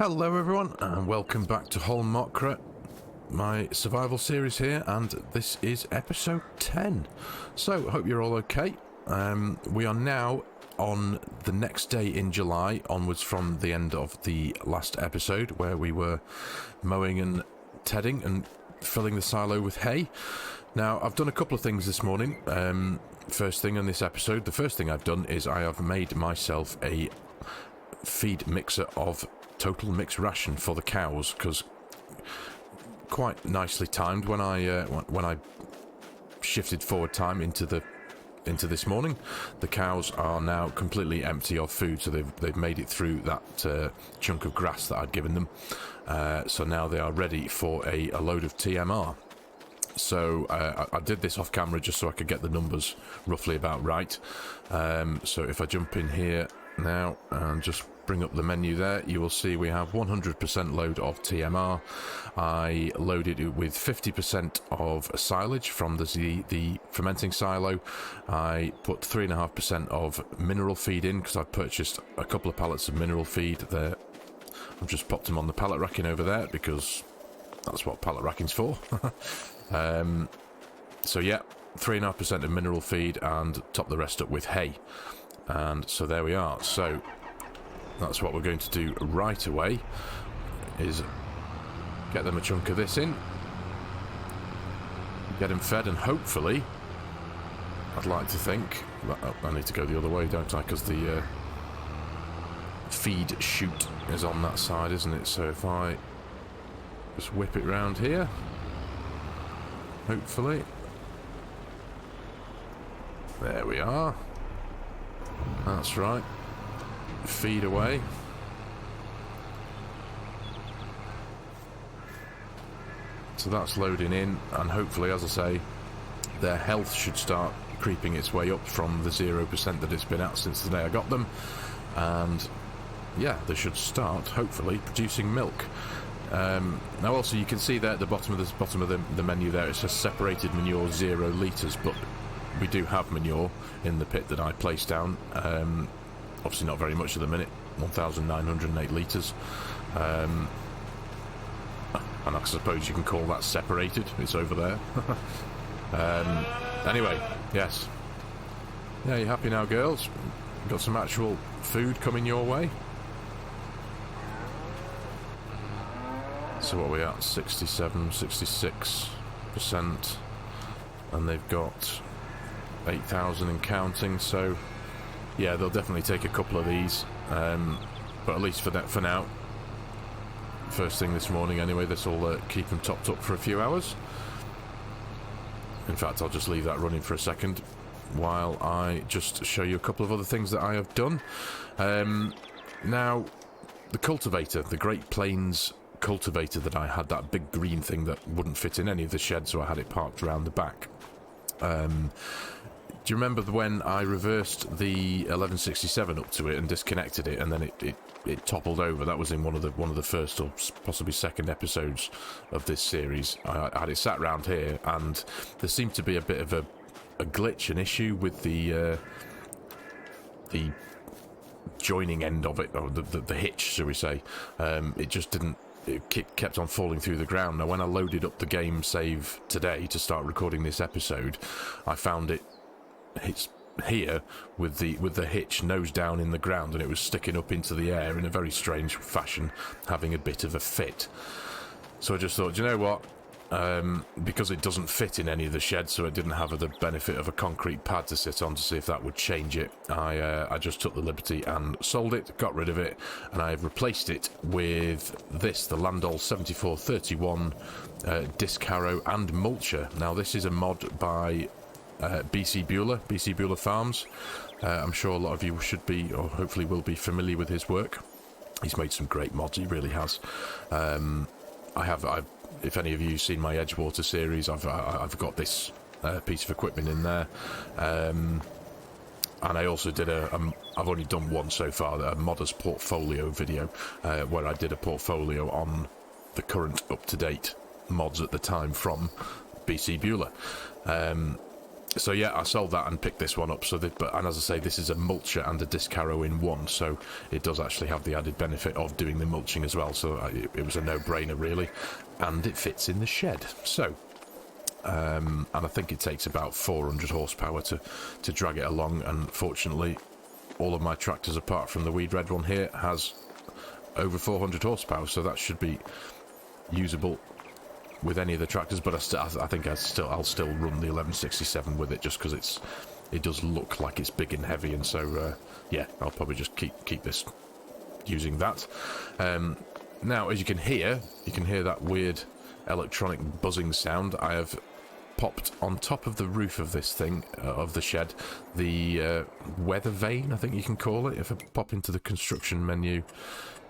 Hello everyone and welcome back to Holmakra, my survival series here, and this is episode 10. So, hope you're all okay. We are now on the next day in July, onwards from the end of the last episode where we were mowing and tedding and filling the silo with hay. Now, I've done a couple of things this morning. First thing in this episode, the first thing I've done is I have made myself a feed mixer of total mixed ration for the cows, because quite nicely timed when I shifted forward time into this morning. The cows are now completely empty of food, so they've made it through that chunk of grass that I'd given them. So now they are ready for a load of TMR. So I did this off camera just so I could get the numbers roughly about right. So if I jump in here now and just bring up the menu there, you will see we have 100% load of TMR. I loaded it with 50% of silage from the fermenting silo. I put 3.5% of mineral feed in because I purchased a couple of pallets of mineral feed there. I've just popped them on the pallet racking over there because that's what pallet racking's for. So yeah, 3.5% of mineral feed and top the rest up with hay. And so there we are. So that's what we're going to do right away, is get them a chunk of this in, get them fed, and hopefully, I'd like to think, I need to go the other way, don't I, because the feed chute is on that side, isn't it? So if I just whip it round here, hopefully, there we are, that's right. Feed away. So that's loading in, and hopefully, as I say, their health should start creeping its way up from the 0% that it's been at since the day I got them, and yeah, they should start hopefully producing milk. Now also you can see there at the bottom of the menu there, it says separated manure 0 litres, but we do have manure in the pit that I placed down. Obviously not very much at the minute, 1,908 litres. And I suppose you can call that separated, it's over there. Anyway, yes. Yeah, you happy now, girls? Got some actual food coming your way? So what are we at? 67, 66%. And they've got 8,000 and counting, so yeah, they'll definitely take a couple of these, but at least for now, first thing this morning anyway, this will keep them topped up for a few hours. In fact, I'll just leave that running for a second while I just show you a couple of other things that I have done. Now, the cultivator, the Great Plains cultivator that I had, that big green thing that wouldn't fit in any of the sheds, so I had it parked around the back. Do you remember when I reversed the 1167 up to it and disconnected it, and then it toppled over? That was in one of the first or possibly second episodes of this series. I had it sat round here, and there seemed to be a bit of a glitch, an issue with the joining end of it, or the hitch, shall we say. It just didn't. It kept on falling through the ground. Now, when I loaded up the game save today to start recording this episode, I found it's here with the hitch nose down in the ground, and it was sticking up into the air in a very strange fashion, having a bit of a fit. So I just thought, you know what, because it doesn't fit in any of the sheds, so it didn't have the benefit of a concrete pad to sit on to see if that would change it, I just took the liberty and sold it, got rid of it, and I've replaced it with this, the Landol 7431 disc harrow and mulcher. Now this is a mod by BC Bueller Farms. I'm sure a lot of you should be, or hopefully will be, familiar with his work. He's made some great mods, he really has. If any of you have seen my Edgewater series, I've got this piece of equipment in there. And I also did I've only done one so far, a modder's portfolio video, where I did a portfolio on the current up-to-date mods at the time from BC Bueller. So yeah, I sold that and picked this one up. So, and as I say, this is a mulcher and a disc harrow in one, so it does actually have the added benefit of doing the mulching as well. So it was a no-brainer really, and it fits in the shed. So, and I think it takes about 400 horsepower to drag it along. And fortunately, all of my tractors, apart from the weed red one here, has over 400 horsepower, so that should be usable with any of the tractors. But I think I'll still run the 1167 with it, just because it does look like it's big and heavy, and so yeah, I'll probably just keep this using that. Now, as you can hear that weird electronic buzzing sound. I have popped on top of the roof of this thing, of the shed, the weather vane, I think you can call it. If I pop into the construction menu,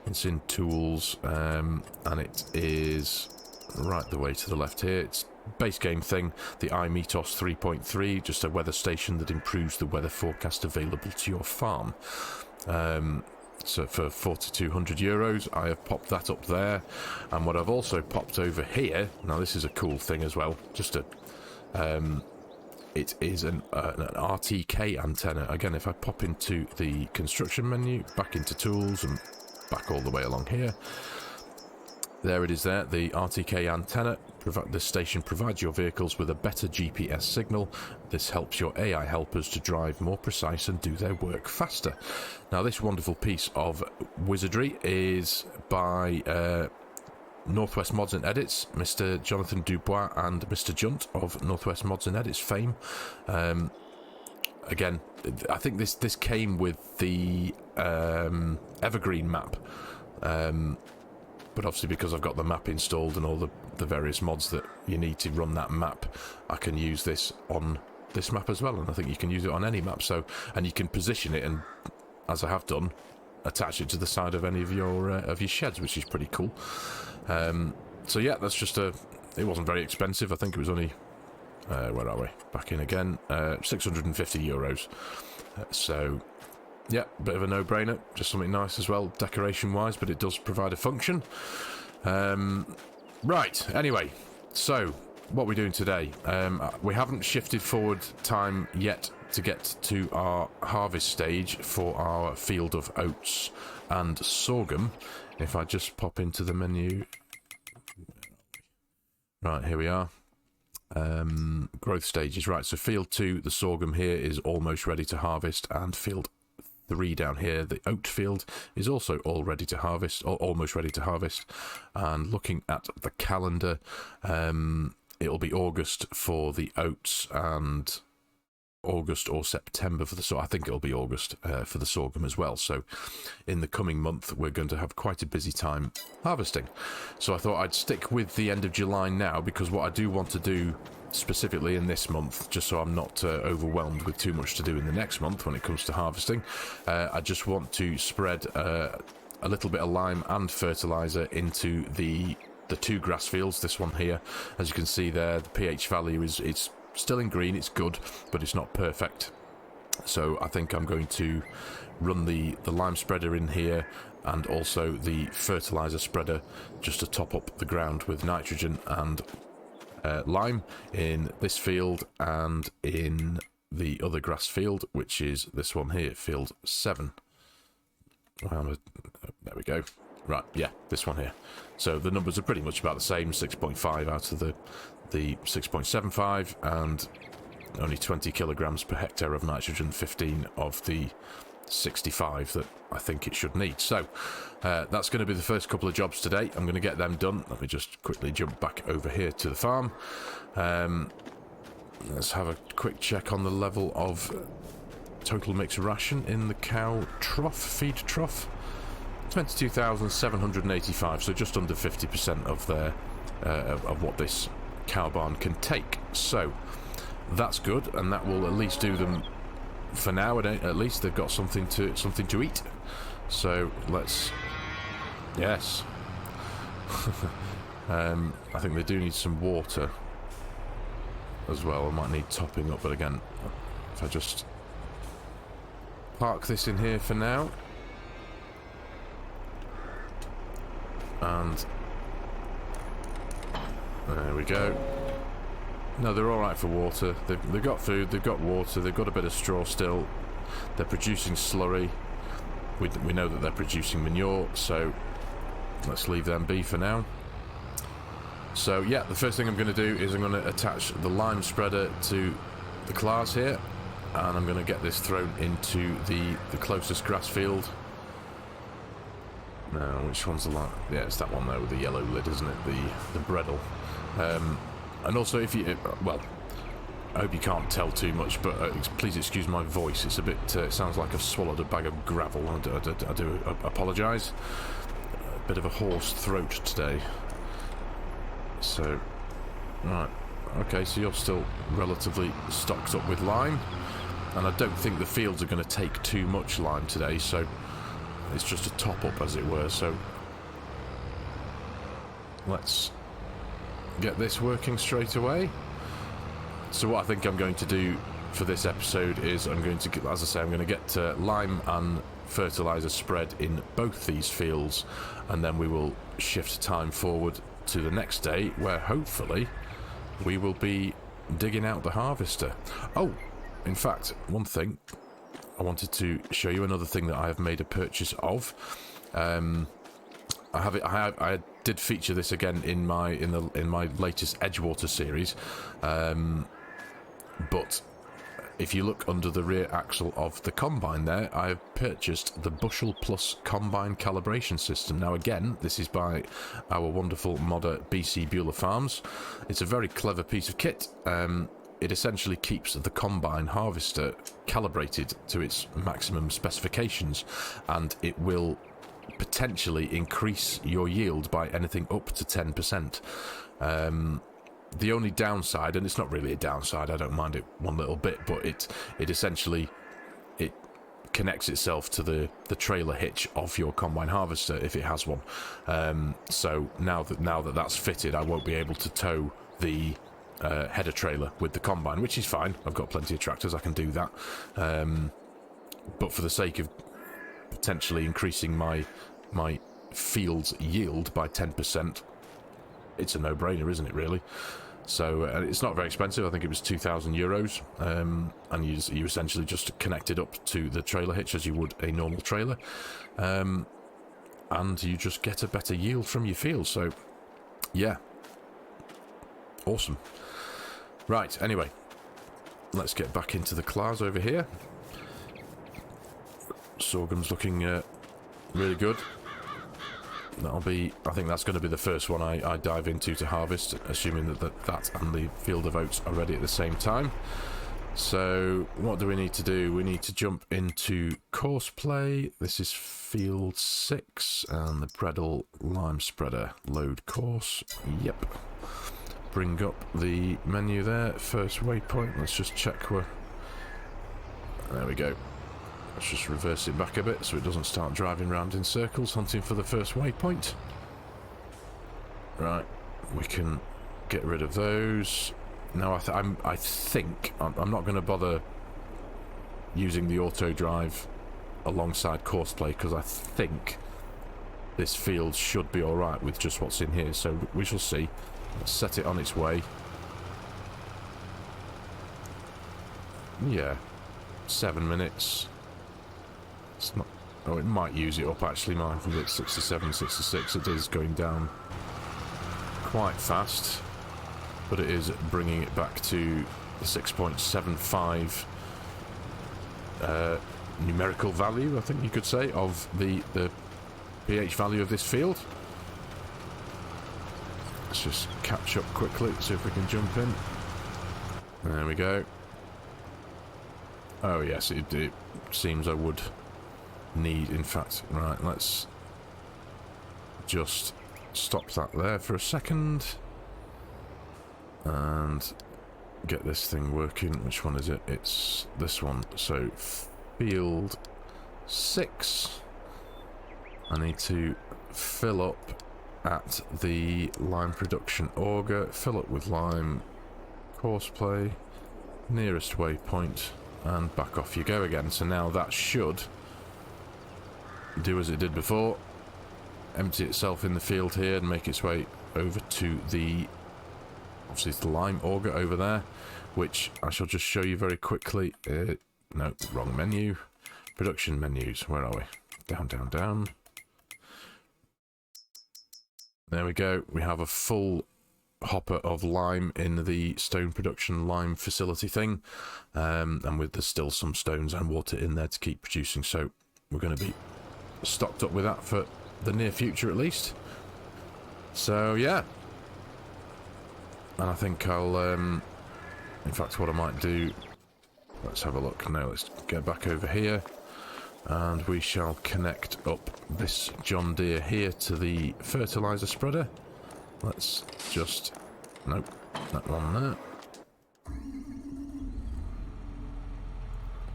it's in tools, and it is right the way to the left here. It's base game thing, the iMetos 3.3, just a weather station that improves the weather forecast available to your farm. So for €4,200, I have popped that up there. And what I've also popped over here, now this is a cool thing as well, just a it is an RTK antenna. Again, if I pop into the construction menu, back into tools, and back all the way along here, there it is there, the RTK antenna. This station provides your vehicles with a better GPS signal. This helps your AI helpers to drive more precise and do their work faster. Now, this wonderful piece of wizardry is by Northwest Mods and Edits, Mr. Jonathan Dubois and Mr. Junt of Northwest Mods and Edits fame. Again, I think this came with the Evergreen map. But obviously, because I've got the map installed and all the various mods that you need to run that map, I can use this on this map as well, and I think you can use it on any map. So, and you can position it, and as I have done, attach it to the side of any of your sheds, which is pretty cool. So yeah, that's just it wasn't very expensive. I think it was only where are we? Back in again, €650. So yeah, bit of a no-brainer, just something nice as well, decoration-wise, but it does provide a function. Right, anyway, so what we're doing today, we haven't shifted forward time yet to get to our harvest stage for our field of oats and sorghum. If I just pop into the menu, right, here we are. Growth stages, right, so field 2, the sorghum here, is almost ready to harvest, and field 3 down here, the oat field, is also all ready to harvest, or almost ready to harvest. And looking at the calendar, it'll be August for the oats and August or September for the sorghum. I think it'll be August for the sorghum as well. So in the coming month, we're going to have quite a busy time harvesting. So I thought I'd stick with the end of July now, because what I do want to do specifically in this month, just so I'm not overwhelmed with too much to do in the next month when it comes to harvesting, I just want to spread a little bit of lime and fertilizer into the 2 grass fields. This one here, as you can see there, the pH value it's still in green, it's good, but it's not perfect. So I think I'm going to run the lime spreader in here, and also the fertilizer spreader, just to top up the ground with nitrogen and lime in this field, and in the other grass field, which is this one here, field 7. There we go. Right, yeah, this one here. So the numbers are pretty much about the same, 6.5 out of the 6.75, and only 20 kilograms per hectare of nitrogen, 15 of the 65 that I think it should need. So that's going to be the first couple of jobs today. I'm going to get them done. Let me just quickly jump back over here to the farm. Let's have a quick check on the level of total mixed ration in the cow trough, feed trough. 22,785, so just under 50% of their of what this cow barn can take. So that's good, and that will at least do them for now. At least they've got something to eat. So let's, yes. I think they do need some water as well. I might need topping up, but again, if I just park this in here for now, and there we go. No, they're all right for water. They've got food, they've got water, they've got a bit of straw still. They're producing slurry. We know that they're producing manure, so let's leave them be for now. So yeah, the first thing I'm going to do is I'm going to attach the lime spreader to the clars here, and I'm going to get this thrown into the closest grass field. Now, which one's the lime? Yeah, it's that one there with the yellow lid, isn't it? The Bredel. And also, if you... well, I hope you can't tell too much, but please excuse my voice. It's a bit... it sounds like I've swallowed a bag of gravel. I do apologise. A bit of a hoarse throat today. So, right. Okay, so you're still relatively stocked up with lime. And I don't think the fields are going to take too much lime today, so it's just a top-up, as it were. So, let's get this working straight away. So what I think I'm going to do for this episode is I'm going to, as I say, I'm going to get lime and fertilizer spread in both these fields, and then we will shift time forward to the next day, where hopefully we will be digging out the harvester. Oh, in fact, one thing I wanted to show you, another thing that I have made a purchase of. I did feature this again in my latest Edgewater series, but if you look under the rear axle of the combine there, I have purchased the Bushel Plus combine calibration system. Now again, this is by our wonderful modder BC Bueller Farms. It's a very clever piece of kit. It essentially keeps the combine harvester calibrated to its maximum specifications, and it will potentially increase your yield by anything up to 10%. The only downside, and it's not really a downside, I don't mind it one little bit, but it essentially connects itself to the trailer hitch of your combine harvester if it has one. So now that that's fitted, I won't be able to tow the header trailer with the combine, which is fine. I've got plenty of tractors, I can do that. But for the sake of potentially increasing my field's yield by 10%, it's a no-brainer, isn't it, really? So it's not very expensive. I think it was €2,000, and you essentially just connect it up to the trailer hitch as you would a normal trailer, and you just get a better yield from your field. So yeah, awesome. Right, anyway, let's get back into the clars over here. Sorghum's looking really good. I think that's going to be the first one I dive into to harvest, assuming that and the field of oats are ready at the same time. So what do we need to do? We need to jump into course play. This is field 6 and the Bredel lime spreader. Load course. Yep. Bring up the menu there. First waypoint. Let's just check where... There we go. Let's just reverse it back a bit so it doesn't start driving around in circles, hunting for the first waypoint. Right, we can get rid of those. Now I think I'm not going to bother using the auto drive alongside course play, because I think this field should be alright with just what's in here, so we shall see. Let's set it on its way. Yeah, 7 minutes. It's not... Oh, it might use it up actually. Mine from at 67, 66. It is going down quite fast, but it is bringing it back to the 6.75 numerical value, I think you could say, of the pH value of this field. Let's just catch up quickly, see if we can jump in. There we go. Oh yes, it seems I would need, in fact. Right, let's just stop that there for a second and get this thing working. Which one is it? It's this one. So field 6, I need to fill up at the lime production auger, fill up with lime, course play, nearest waypoint, and back off you go again. So now that should do as it did before, empty itself in the field here and make its way over to the obviously it's the lime auger over there, which I shall just show you very quickly. No, wrong menu. Production menus, where are we? Down, down, down. There we go. We have a full hopper of lime in the stone production lime facility thing, and there's still some stones and water in there to keep producing, so we're going to be stocked up with that for the near future at least. So yeah, and I think I'll in fact what I might do, let's have a look now. Let's get back over here and we shall connect up this John Deere here to the fertilizer spreader. Let's just, nope, that one there.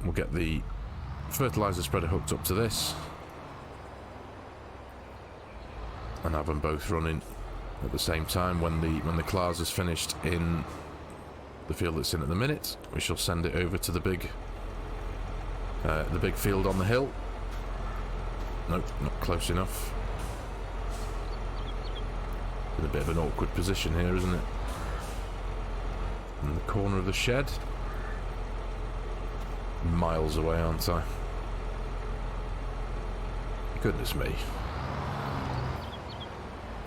We'll get the fertilizer spreader hooked up to this and have them both running at the same time. When the class is finished in the field it's in at the minute, we shall send it over to the big field on the hill. Nope, not close enough. In a bit of an awkward position here, isn't it? In the corner of the shed. Miles away, aren't I? Goodness me.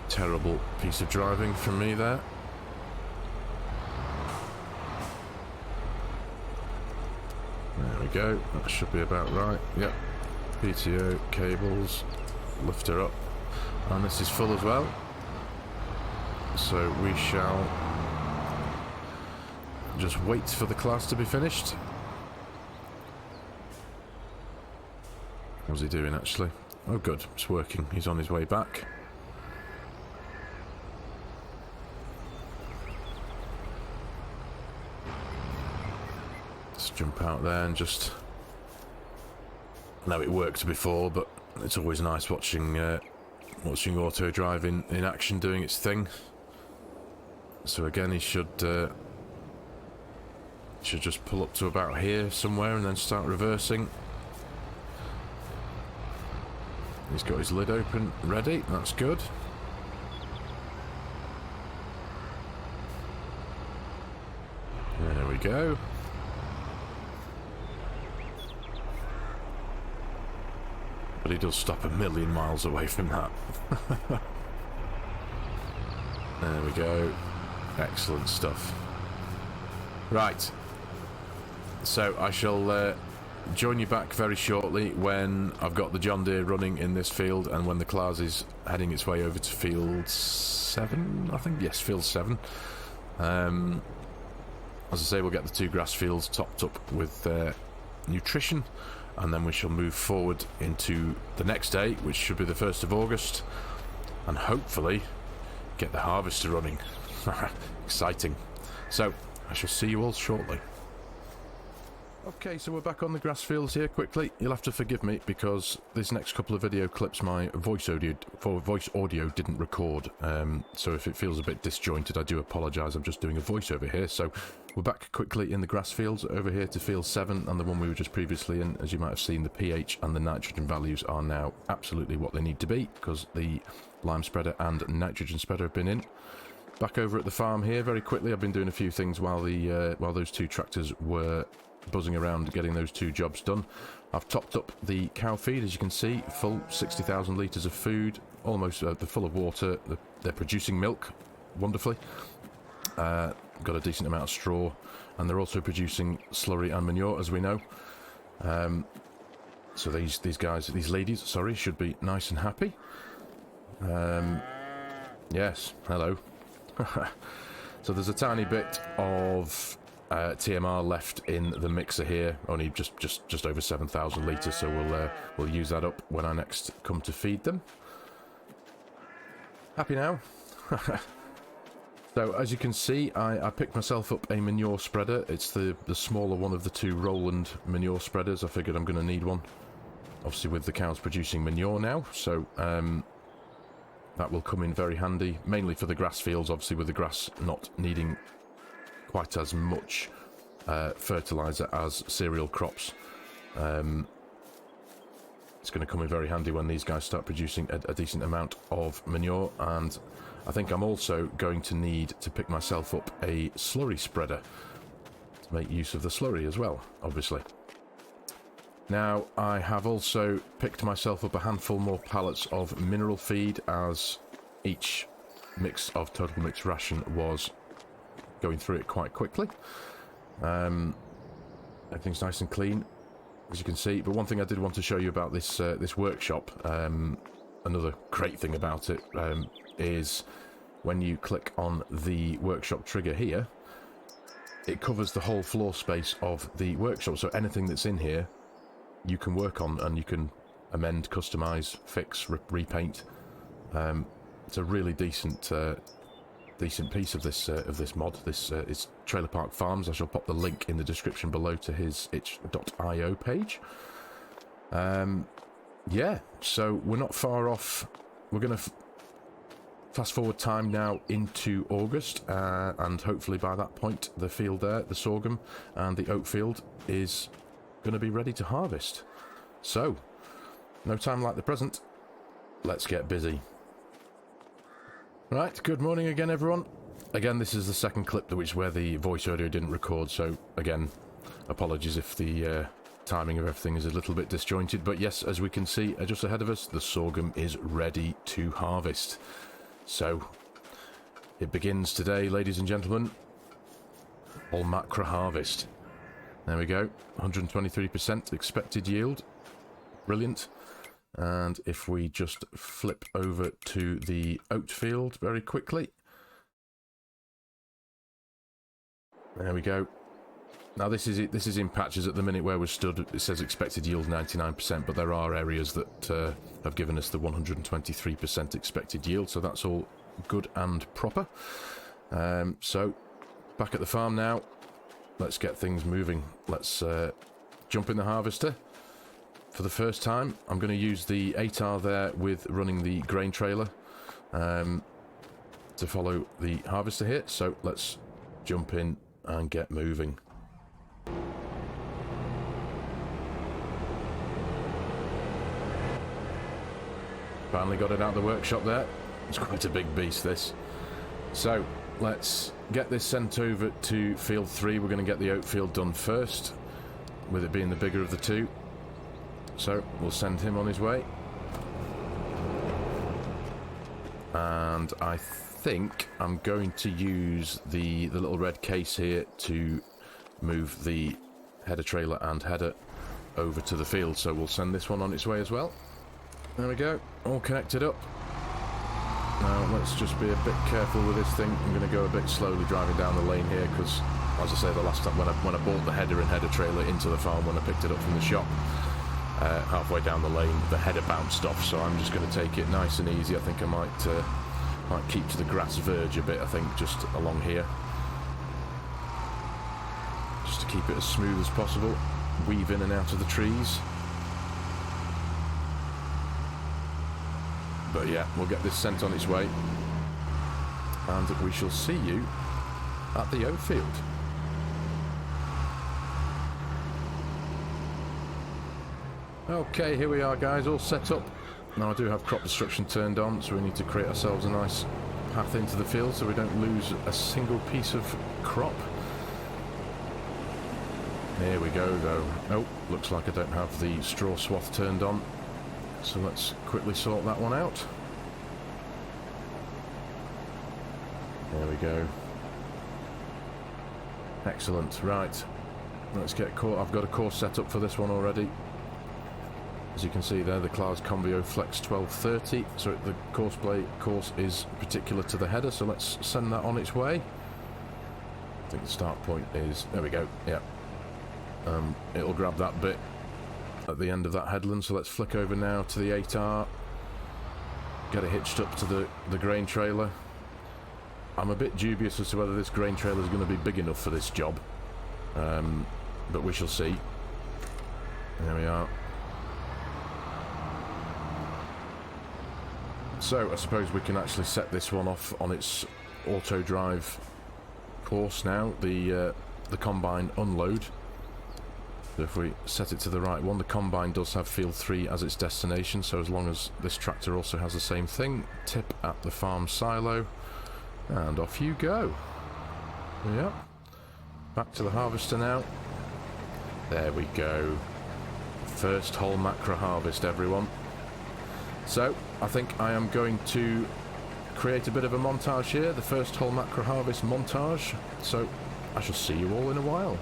Terrible piece of driving from me there. There we go. That should be about right. Yep. PTO, cables, lift her up. And this is full as well. So we shall just wait for the class to be finished. What's he doing actually? Oh good, it's working. He's on his way back. Let's jump out there and just... I know it worked before, but it's always nice watching auto drive in action doing its thing. So again, he should just pull up to about here somewhere and then start reversing. He's got his lid open, ready. That's good. There we go. But he does stop a million miles away from that. There we go. Excellent stuff. Right. So I shall join you back very shortly when I've got the John Deere running in this field and when the class is heading its way over to field 7, I think. Yes, field 7. As I say, we'll get the 2 grass fields topped up with nutrition, and then we shall move forward into the next day, which should be the 1st of August, and hopefully get the harvester running. Exciting. So I shall see you all shortly. Okay, so we're back on the grass fields here quickly. You'll have to forgive me because this next couple of video clips my voice audio didn't record. So if it feels a bit disjointed, I do apologise. I'm just doing a voiceover here. So we're back quickly in the grass fields over here to field 7 and the one we were just previously in. As you might have seen, the pH and the nitrogen values are now absolutely what they need to be because the lime spreader and nitrogen spreader have been in. Back over at the farm here very quickly. I've been doing a few things while those 2 tractors were buzzing around getting those 2 jobs done. I've topped up the cow feed, as you can see, full 60,000 litres of food, almost they're full of water. They're producing milk wonderfully. Got a decent amount of straw, and they're also producing slurry and manure, as we know. So these ladies, sorry, should be nice and happy. Yes, hello. So there's a tiny bit of TMR left in the mixer here, only just over 7,000 litres, so we'll use that up when I next come to feed them. Happy now? So as you can see, I picked myself up a manure spreader. It's the smaller one of the 2 Roland manure spreaders. I figured I'm going to need one, obviously with the cows producing manure now, so that will come in very handy, mainly for the grass fields, obviously with the grass not needing quite as much fertiliser as cereal crops. It's going to come in very handy when these guys start producing a decent amount of manure, and I think I'm also going to need to pick myself up a slurry spreader to make use of the slurry as well, obviously. Now, I have also picked myself up a handful more pallets of mineral feed, as each mix of total mix ration was going through it quite quickly. Everything's nice and clean, as you can see. But one thing I did want to show you about this this workshop, another great thing about it, is when you click on the workshop trigger here, it covers the whole floor space of the workshop. So anything that's in here, you can work on, and you can amend, customize, fix, repaint. It's a really decent piece of this mod. This is Trailer Park Farms. I shall pop the link in the description below to his itch.io page. Yeah, so we're not far off. We're going to fast forward time now into August, and hopefully by that point the field there, the sorghum and the oat field, is going to be ready to harvest. So, no time like the present. Let's get busy. Right, good morning again, everyone. Again, this is the second clip where the voice audio didn't record, so again, apologies if the timing of everything is a little bit disjointed. But yes, as we can see just ahead of us, the sorghum is ready to harvest. So, it begins today, ladies and gentlemen. Holmakra harvest. There we go, 123% expected yield. Brilliant. And if we just flip over to the oat field very quickly. There we go. Now this is in patches at the minute where we're stood. It says expected yield 99%, but there are areas that have given us the 123% expected yield, so that's all good and proper. So back at the farm now. Let's get things moving. Let's jump in the harvester. For the first time, I'm going to use the 8R there with running the grain trailer to follow the harvester here. So let's jump in and get moving. Finally got it out of the workshop there. It's quite a big beast, this. So let's get this sent over to field 3. We're going to get the oat field done first, with it being the bigger of the two. So we'll send him on his way. And I think I'm going to use the little red case here to move the header trailer and header over to the field. So we'll send this one on its way as well. There we go, all connected up. Now let's just be a bit careful with this thing. I'm going to go a bit slowly driving down the lane here, because as I say, the last time when I bought the header and header trailer into the farm, when I picked it up from the shop, halfway down the lane the header bounced off, so I'm just going to take it nice and easy. I think I might keep to the grass verge a bit, I think, just along here, just to keep it as smooth as possible, weave in and out of the trees. But yeah, we'll get this sent on its way, and we shall see you at the oat field. Okay, here we are, guys, all set up. Now I do have crop destruction turned on, so we need to create ourselves a nice path into the field so we don't lose a single piece of crop. Here we go, though. Oh, looks like I don't have the straw swath turned on, so let's quickly sort that one out. There we go. Excellent, right. Let's get caught. I've got a course set up for this one already. As you can see there, the Cloud's Convio Flex 1230, so the course is particular to the header, so let's send that on its way. I think the start point is, there we go, yeah. It'll grab that bit at the end of that headland, so let's flick over now to the 8R, get it hitched up to the grain trailer. I'm a bit dubious as to whether this grain trailer is going to be big enough for this job, but we shall see. There we are. So I suppose we can actually set this one off on its auto drive course now, the combine unload. So if we set it to the right one, the combine does have field 3 as its destination, so as long as this tractor also has the same thing, tip at the farm silo, and off you go. Yep. Back to the harvester now. There we go. First Holmakra harvest, everyone. So, I think I am going to create a bit of a montage here, the first Holmakra harvest montage, so I shall see you all in a while.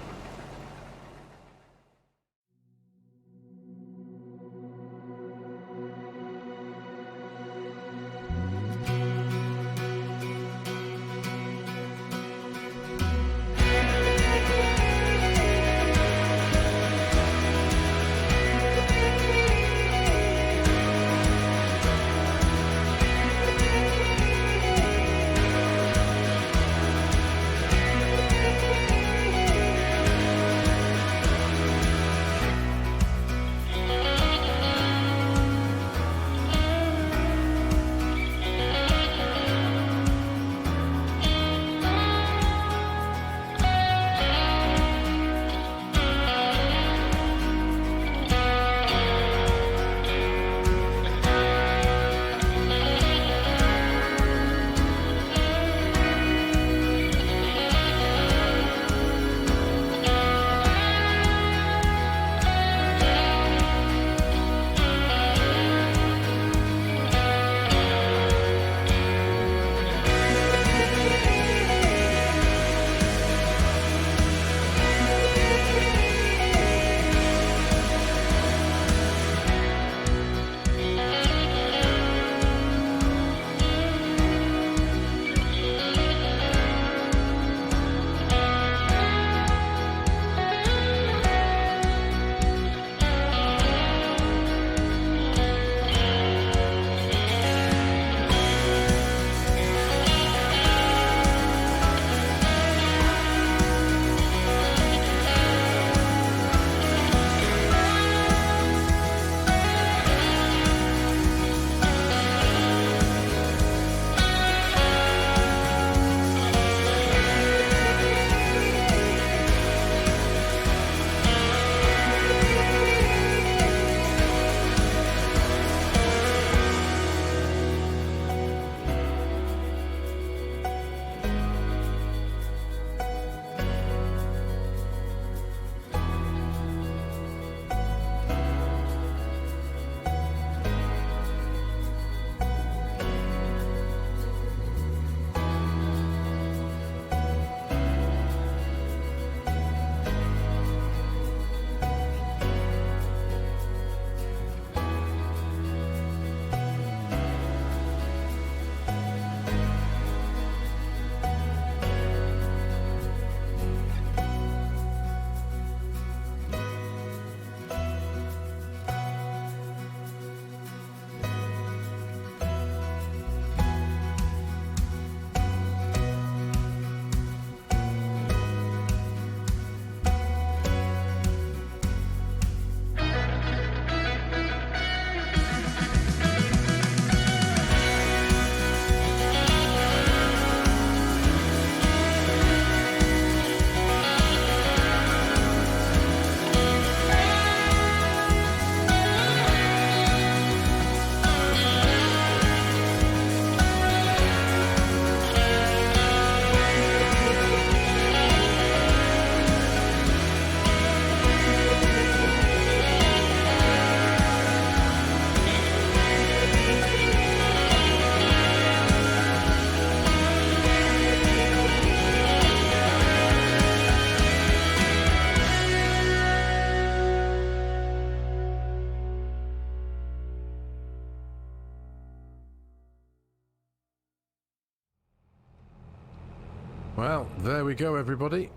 Well, there we go, everybody.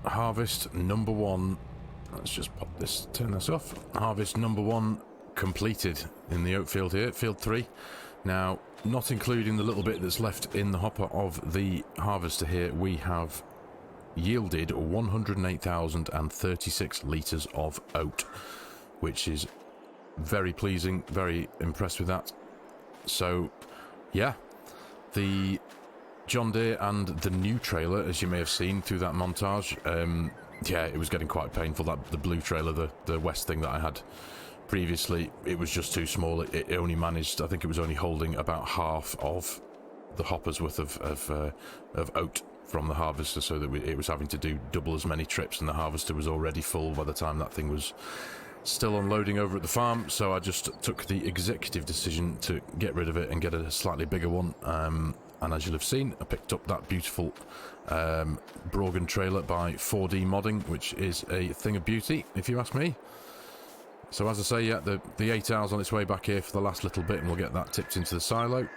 Harvest number 1. Let's just pop this, turn this off. Harvest number 1 completed in the oat field here, field 3. Now, not including the little bit that's left in the hopper of the harvester here, we have yielded 108,036 litres of oat, which is very pleasing, very impressed with that. So, yeah, the John Deere and the new trailer, as you may have seen through that montage, yeah, it was getting quite painful. The blue trailer, the west thing that I had previously, it was just too small. It only managed, I think it was only holding about half of the hopper's worth of oat from the harvester, so that it was having to do double as many trips, and the harvester was already full by the time that thing was still unloading over at the farm. So I just took the executive decision to get rid of it and get a slightly bigger one. And as you'll have seen, I picked up that beautiful Brogan trailer by 4D Modding, which is a thing of beauty, if you ask me. So as I say, yeah, the 8R's on its way back here for the last little bit, and we'll get that tipped into the silo.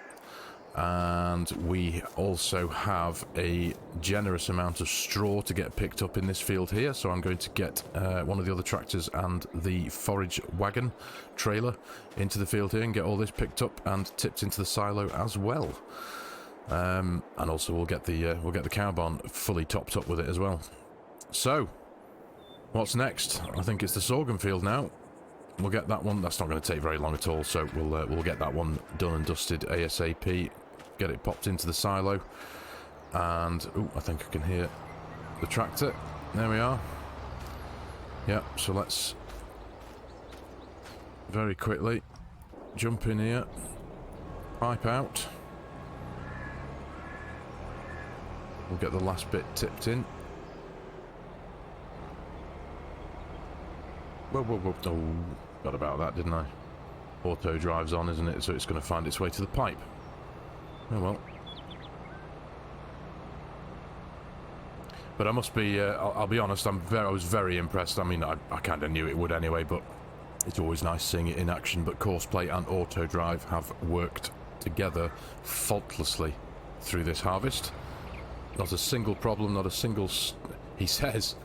And we also have a generous amount of straw to get picked up in this field here, so I'm going to get one of the other tractors and the forage wagon trailer into the field here and get all this picked up and tipped into the silo as well. And also we'll get the cow barn fully topped up with it as well. So what's next? I think it's the sorghum field now. We'll get that one. That's not going to take very long at all, so we'll get that one done and dusted ASAP. Get it popped into the silo, and I think I can hear the tractor. There we are. Yeah, so let's very quickly jump in here, pipe out. We'll get the last bit tipped in. Whoa, whoa, whoa. Oh, got about that, didn't I? Auto drive's on, isn't it? So it's going to find its way to the pipe. Oh well. But I must be, I'll be honest, I was very impressed. I mean, I kind of knew it would anyway, but it's always nice seeing it in action. But Courseplay and Auto Drive have worked together faultlessly through this harvest. Not a single problem, not a single... He says,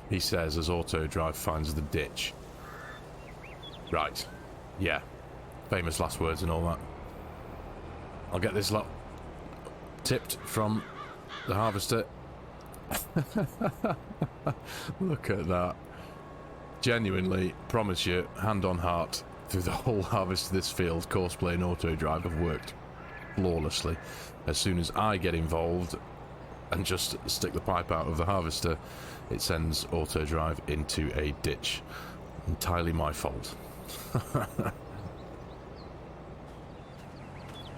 he says, as Auto Drive finds the ditch. Right. Yeah. Famous last words and all that. I'll get this lot tipped from the harvester. Look at that. Genuinely, promise you, hand on heart, through the whole harvest of this field, Courseplay and Auto Drive have worked flawlessly. As soon as I get involved and just stick the pipe out of the harvester, it sends Auto Drive into a ditch. Entirely my fault.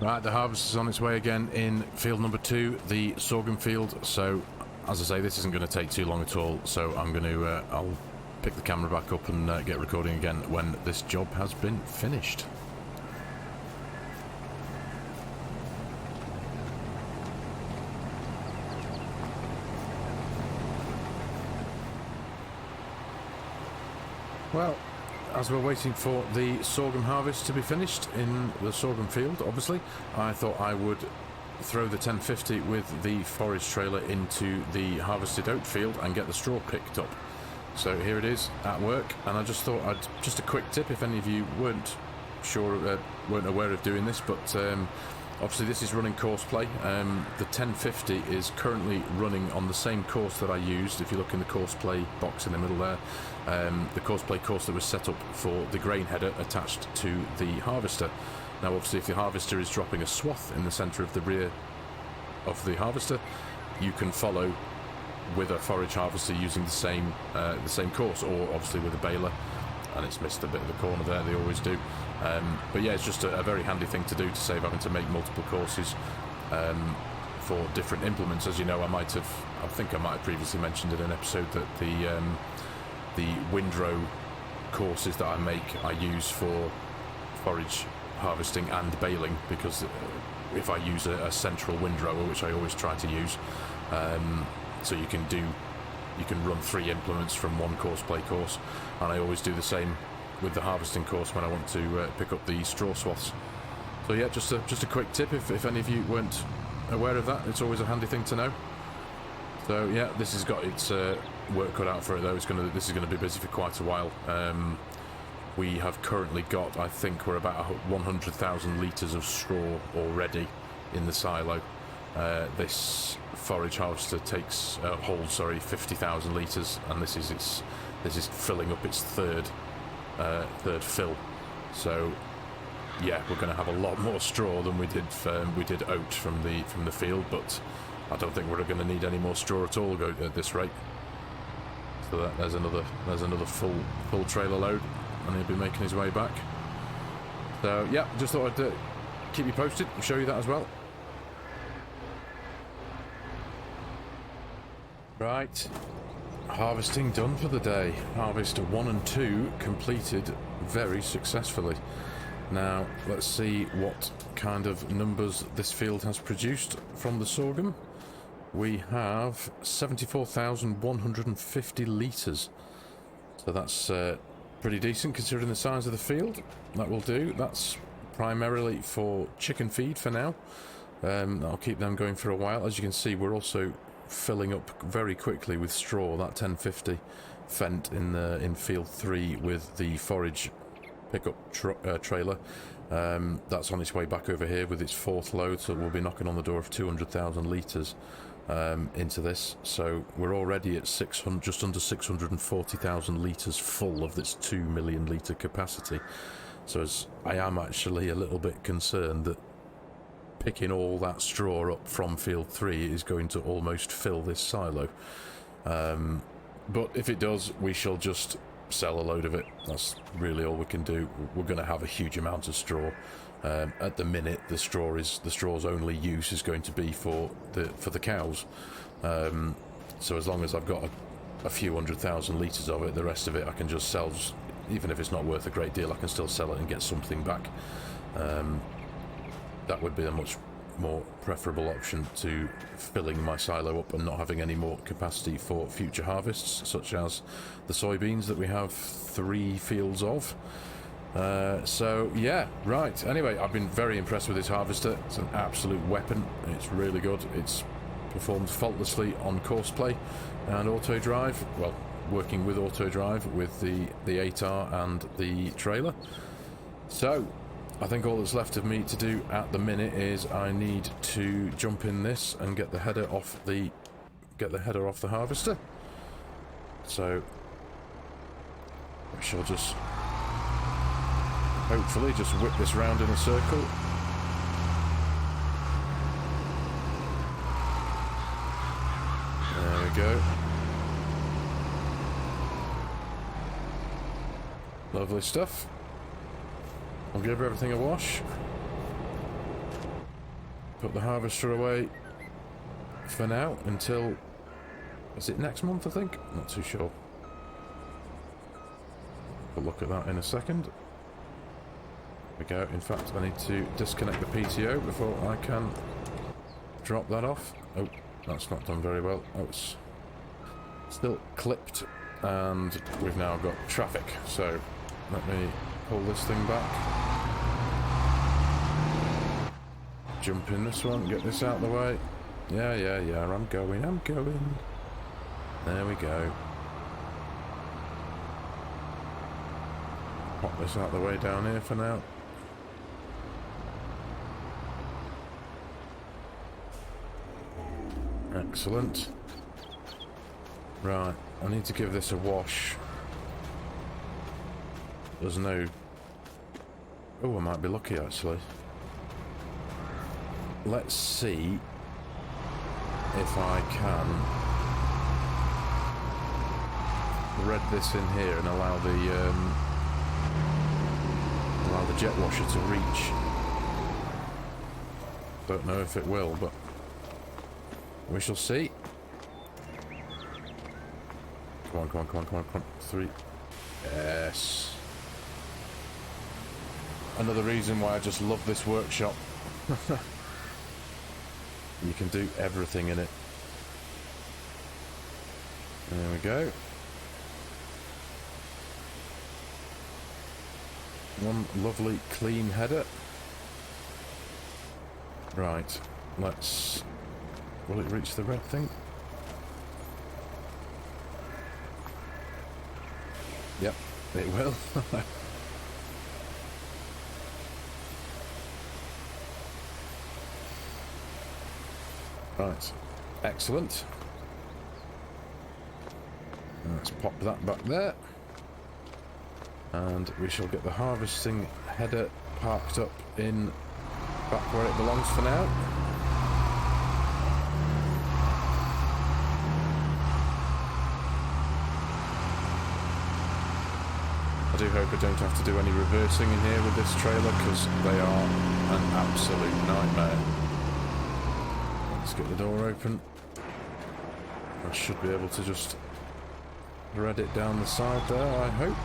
Right, the harvest is on its way again in field number 2, the sorghum field. So, as I say, this isn't going to take too long at all. So I'm going to, I'll pick the camera back up and get recording again when this job has been finished. Well, as we're waiting for the sorghum harvest to be finished in the sorghum field, obviously, I thought I would throw the 1050 with the forage trailer into the harvested oat field and get the straw picked up. So here it is at work, and I just thought just a quick tip if any of you weren't aware of doing this, but obviously this is running Courseplay. The 1050 is currently running on the same course that I used. If you look in the Courseplay box in the middle there, the Courseplay course that was set up for the grain header attached to the harvester. Now obviously if the harvester is dropping a swath in the centre of the rear of the harvester, you can follow with a forage harvester using the same course, or obviously with a baler. And it's missed a bit of the corner there, they always do. But yeah, it's just a very handy thing to do to save having to make multiple courses for different implements. As you know, I think I might have previously mentioned in an episode that the windrow courses that I make, I use for forage harvesting and baling, because if I use a central windrower, which I always try to use, so you can run 3 implements from one Courseplay course, and I always do the same with the harvesting course when I want to pick up the straw swaths. So yeah, just a quick tip if any of you weren't aware of that. It's always a handy thing to know. So yeah, this has got its work cut out for it though. This is going to be busy for quite a while. We have currently got, I think we're about 100,000 litres of straw already in the silo. This forage harvester holds 50,000 litres, and this is filling up its third fill. So yeah, we're going to have a lot more straw than we did oat from the field, but I don't think we're going to need any more straw at all at this rate. So there's another full trailer load, and he'll be making his way back. So yeah, just thought I'd keep you posted and show you that as well. Right, harvesting done for the day. Harvest 1 and 2 completed very successfully. Now let's see what kind of numbers this field has produced from the sorghum. We have 74,150 litres. So that's pretty decent considering the size of the field. That will do. That's primarily for chicken feed for now. I'll keep them going for a while. As you can see, we're also filling up very quickly with straw. That 1050 Fendt in field 3 with the forage pickup trailer. That's on its way back over here with its 4th load, so we'll be knocking on the door of 200,000 litres into this. So we're already at just under 640,000 litres full of this 2 million litre capacity. So I am actually a little bit concerned that picking all that straw up from field 3 is going to almost fill this silo. But if it does, we shall just sell a load of it. That's really all we can do. We're going to have a huge amount of straw. At the minute, the straw's only use is going to be for the cows. So as long as I've got a few 100,000 litres of it, the rest of it I can just sell. Even if it's not worth a great deal, I can still sell it and get something back. That would be a much more preferable option to filling my silo up and not having any more capacity for future harvests, such as the soybeans that we have 3 fields of. So yeah, right. Anyway, I've been very impressed with this harvester. It's an absolute weapon. It's really good. It's performed faultlessly on course play and auto drive. Well, working with auto drive with the 8R and the trailer. So I think all that's left of me to do at the minute is I need to jump in this and get the header off the harvester. So I shall just hopefully just whip this round in a circle. There we go. Lovely stuff. I'll give everything a wash. Put the harvester away for now until, is it next month, I think? Not too sure. We'll look at that in a second. There we go. In fact, I need to disconnect the PTO before I can drop that off. Oh, that's not done very well. Oh, it's still clipped, and we've now got traffic. So let me pull this thing back. Jump in this one, get this out of the way. Yeah, I'm going. There we go. Pop this out of the way down here for now. Excellent. Right, I need to give this a wash. There's no... Oh, I might be lucky actually. Let's see if I can red this in here and allow the jet washer to reach. Don't know if it will, but we shall see. Come on. 3. Yes. Another reason why I just love this workshop. You can do everything in it. There we go. One lovely clean header. Right, let's... Will it reach the red thing? Yep, it will. Right, excellent. Let's pop that back there. And we shall get the harvesting header parked up in back where it belongs for now. I do hope I don't have to do any reversing in here with this trailer, because they are an absolute nightmare. Let's get the door open. I should be able to just thread it down the side there, I hope.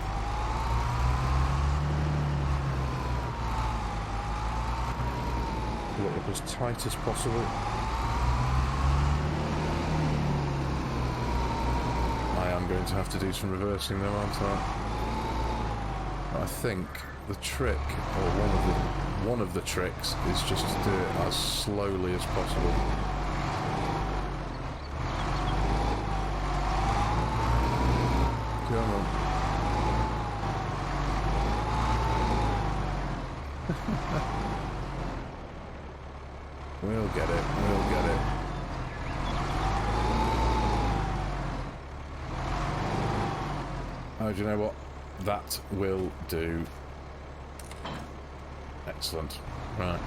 Pull it up as tight as possible. I am going to have to do some reversing though, aren't I? I think the trick, or one of the tricks, is just to do it as slowly as possible. Come on. We'll get it. We'll get it. Oh, do you know what? That will do. Excellent. Right.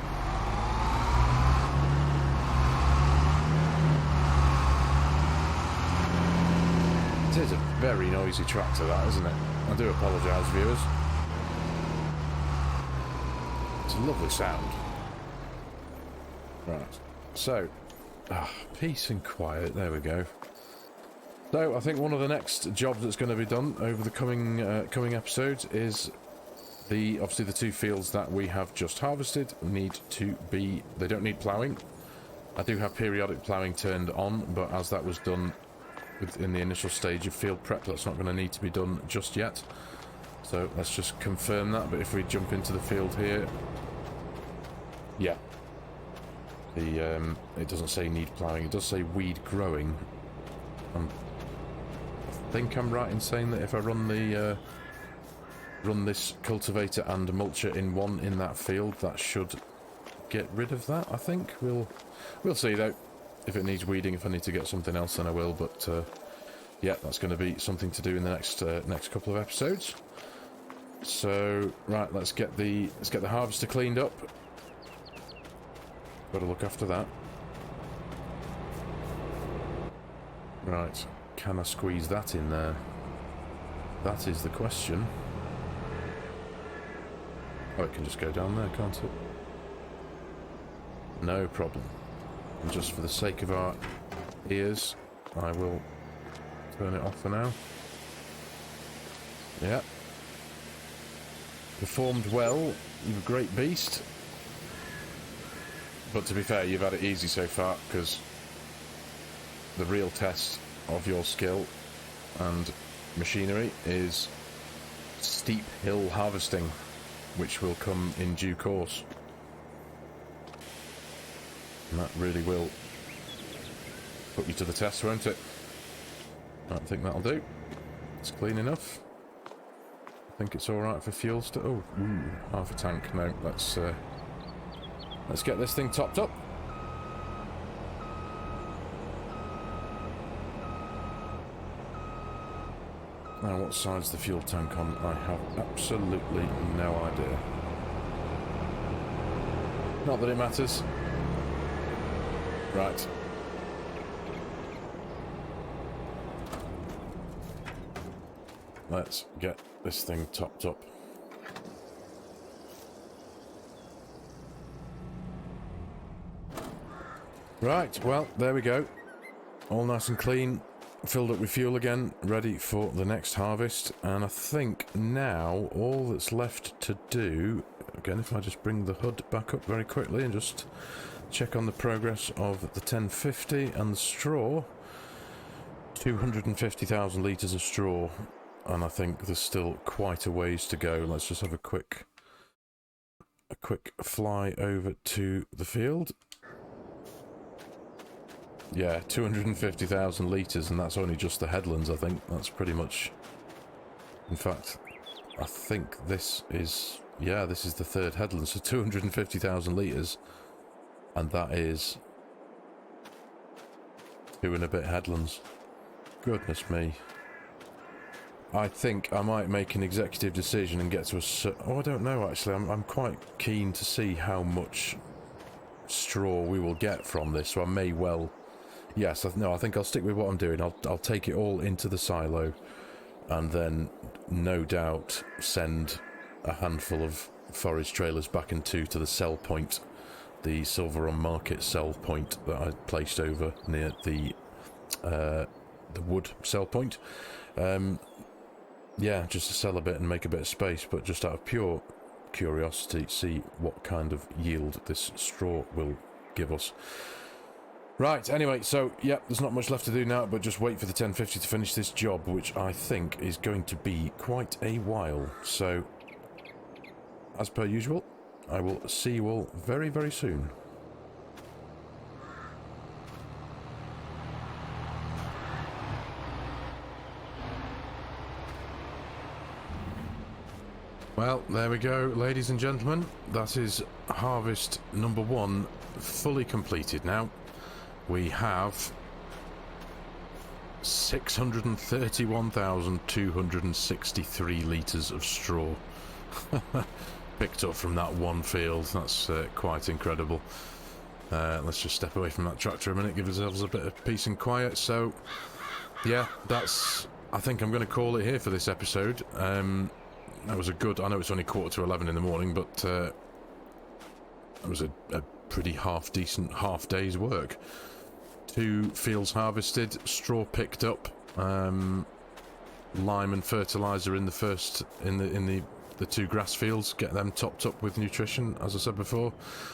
It is a very noisy tractor, that, isn't it? I do apologise, viewers. It's a lovely sound. Right. So, peace and quiet. There we go. So, I think one of the next jobs that's going to be done over the coming episodes is obviously the two fields that we have just harvested need to be, they don't need ploughing. I do have periodic ploughing turned on, but as that was done in the initial stage of field prep, that's not going to need to be done just yet. So let's just confirm that. But if we jump into the field here, yeah, it doesn't say need ploughing, it does say weed growing. I think I'm right in saying that if I run this cultivator and mulcher in one in that field, that should get rid of that. I think we'll see though. If it needs weeding, if I need to get something else, then I will. But yeah, that's going to be something to do in the next couple of episodes. So right, let's get the harvester cleaned up. Got to look after that. Right, can I squeeze that in there? That is the question. Oh, it can just go down there, can't it? No problem. And just for the sake of our ears, I will turn it off for now. Yeah. Performed well. You're a great beast. But to be fair, you've had it easy so far, because the real test of your skill and machinery is steep hill harvesting, which will come in due course. And that really will put you to the test, won't it? I think that'll do. It's clean enough. I think it's alright for fuel still. Oh, half a tank. No, let's get this thing topped up. Now, what side's the fuel tank on? I have absolutely no idea. Not that it matters. Right. Let's get this thing topped up. Right, well, there we go. All nice and clean. Filled up with fuel again, ready for the next harvest. And I think now all that's left to do, again, if I just bring the hood back up very quickly and just check on the progress of the 1050 and the straw. 250,000 litres of straw, and I think there's still quite a ways to go. Let's just have a quick fly over to the field. Yeah, 250,000 litres, and that's only just the headlands, I think. That's pretty much... In fact, I think this is... Yeah, this is the third headland, so 250,000 litres. And that is... 2 and a bit headlands. Goodness me. I think I might make an executive decision and get to a... Oh, I don't know, actually. I'm quite keen to see how much straw we will get from this, so I may well... Yes, no, I think I'll stick with what I'm doing. I'll take it all into the silo, and then, no doubt, send a handful of forage trailers back into to the sell point, the Silver on Market sell point that I placed over near the wood sell point. Yeah, just to sell a bit and make a bit of space, but just out of pure curiosity, see what kind of yield this straw will give us. Right, anyway, so, yeah, there's not much left to do now, but just wait for the 1050 to finish this job, which I think is going to be quite a while. So, as per usual, I will see you all very, very soon. Well, there we go, ladies and gentlemen. That is harvest number 1 fully completed now. We have 631,263 litres of straw picked up from that one field. That's quite incredible. Let's just step away from that tractor a minute, give ourselves a bit of peace and quiet. So, yeah, that's... I think I'm going to call it here for this episode. That was a good... I know it's only 11:15 in the morning, but that was a pretty half-decent half-day's work. 2 fields harvested, straw picked up, lime and fertiliser in the first... in the 2 grass fields, get them topped up with nutrition, as I said before.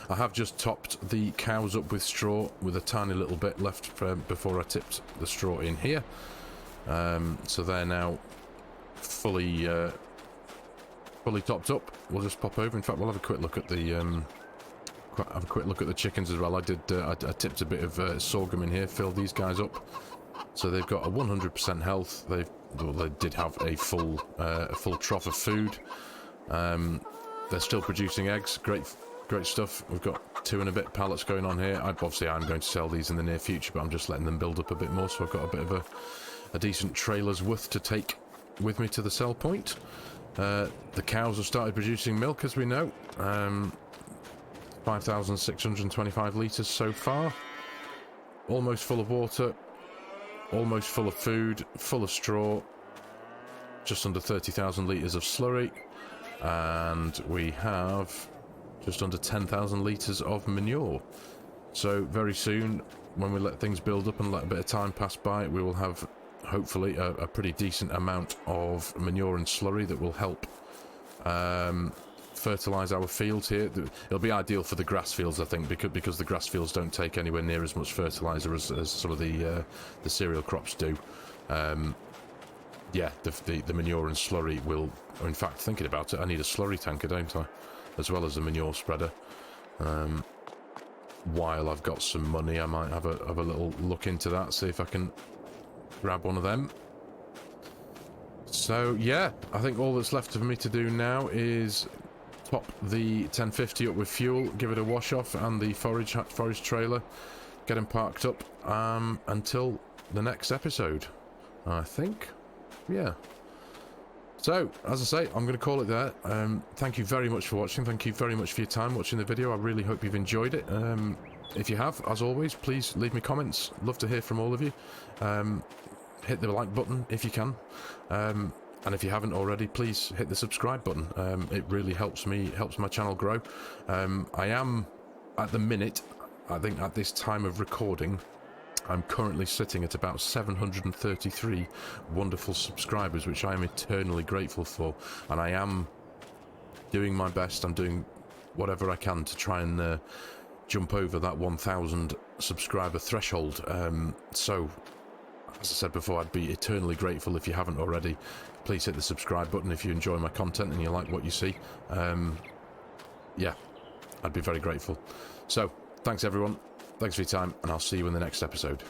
I have just topped the cows up with straw, with a tiny little bit left before I tipped the straw in here. So they're now fully topped up. We'll just pop over. In fact, we'll have a quick look at the chickens as well. I tipped a bit of sorghum in here, filled these guys up, so they've got a 100% health. They did have a full trough of food. They're still producing eggs. Great stuff. We've got 2 and a bit pallets going on here. Obviously I'm going to sell these in the near future, but I'm just letting them build up a bit more, so I've got a bit of a decent trailer's worth to take with me to the sell point. The cows have started producing milk, as we know. 5,625 litres so far. Almost full of water, almost full of food, full of straw, just under 30,000 litres of slurry, and we have just under 10,000 litres of manure. So very soon, when we let things build up and let a bit of time pass by, we will have hopefully a pretty decent amount of manure and slurry that will help fertilise our fields here. It'll be ideal for the grass fields, I think, because the grass fields don't take anywhere near as much fertiliser as sort of the cereal crops do. Yeah, the manure and slurry will... In fact, thinking about it, I need a slurry tanker, don't I? As well as a manure spreader. While I've got some money, I might have a little look into that, see if I can grab one of them. So, yeah, I think all that's left for me to do now is top the 1050 up with fuel, give it a wash off, and the forage trailer, get them parked up until the next episode, I think. Yeah. So, as I say, I'm going to call it there. Thank you very much for watching. Thank you very much for your time watching the video. I really hope you've enjoyed it. If you have, as always, please leave me comments. Love to hear from all of you. Hit the like button if you can. And if you haven't already, please hit the subscribe button. It really helps me, helps my channel grow. I am, at the minute, I think at this time of recording, I'm currently sitting at about 733 wonderful subscribers, which I am eternally grateful for. And I am doing my best. I'm doing whatever I can to try and jump over that 1,000 subscriber threshold. So, as I said before, I'd be eternally grateful if you haven't already. Please hit the subscribe button if you enjoy my content and you like what you see. Yeah, I'd be very grateful. So, thanks everyone. Thanks for your time, and I'll see you in the next episode.